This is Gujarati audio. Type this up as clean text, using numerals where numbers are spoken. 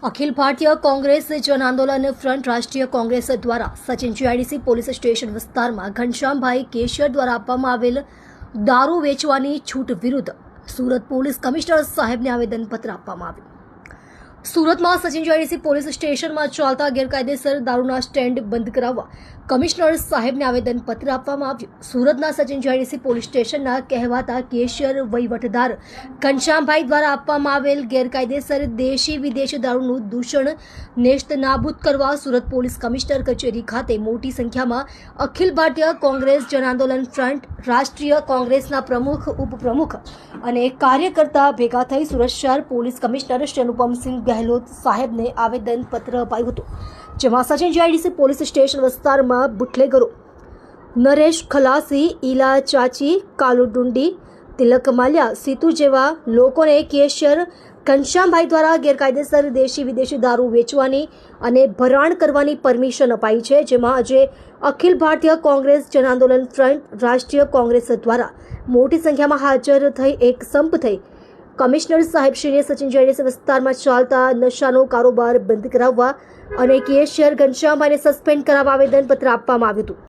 અખિલ ભારતીય કોંગ્રેસ જન આંદોલન ફ્રન્ટ રાષ્ટ્રીય કોંગ્રેસ દ્વારા સચિન જીઆઈડીસી પોલીસ સ્ટેશન વિસ્તારમાં ઘનશ્યામભાઈ કેશિયર દ્વારા આપવામાં આવેલ દારૂ વેચવાની છૂટ વિરુદ્ધ સુરત પોલીસ કમિશનર સાહેબને આવેદનપત્ર આપવામાં આવ્યું। સુરતમાં સચિન જીઆઈડીસી પોલીસ સ્ટેશનમાં ચાલતા ગેરકાયદેસર દારૂના સ્ટેન્ડ બંધ કરાવવા કમિશનર સાહેબને આવેદનપત્ર આપવામાં આવ્યું। સુરતના સચિન જીઆઈડીસી પોલીસ સ્ટેશનના કહેવાતા કેશિયર વહીવટદાર ઘનશ્યામભાઈ દ્વારા આપવામાં આવેલ ગેરકાયદેસર દેશી વિદેશી દારૂનું દૂષણ નેસ્ત નાબૂદ કરવા સુરત પોલીસ કમિશનર કચેરી ખાતે મોટી સંખ્યામાં અખિલ ભારતીય કોંગ્રેસ જન આંદોલન ફ્રન્ટ રાષ્ટ્રીય કોંગ્રેસના પ્રમુખ ઉપપ્રમુખ અને કાર્યકર્તા ભેગા થઈ સુરત શહેર પોલીસ કમિશનર શ્રી અનુપમસિંહ ગહેલોત સાહેબને આવેદનપત્ર અપાયું હતું। જેમાં સચિન જીઆઈડીસી પોલીસ સ્ટેશન વિસ્તારમાં બુટલેગરો નરેશ ખલાસી, ઈલા ચાચી, કાલુ ડુંડી, તિલક માલ્યા, સીતુ જેવા લોકોને કેશિયર ઘનશ્યામભાઈ દ્વારા ગેરકાયદેસર દેશી વિદેશી દારૂ વેચવાની અને ભરાણ કરવાની પરમિશન અપાઈ છે। જેમાં આજે અખિલ ભારતીય કોંગ્રેસ જન આંદોલન ફ્રન્ટ રાષ્ટ્રીય કોંગ્રેસ દ્વારા મોટી સંખ્યામાં હાજર થઈ એક સંપ થઈ કમિશનર સાહેબશ્રીને સચિન જીઆઈડીસી વિસ્તારમાં ચાલતા નશાનો કારોબાર બંધ કરાવવા અને કેશિયર ઘનશ્યામભાઈને સસ્પેન્ડ કરાવવા આવેદનપત્ર આપવામાં આવ્યું હતું।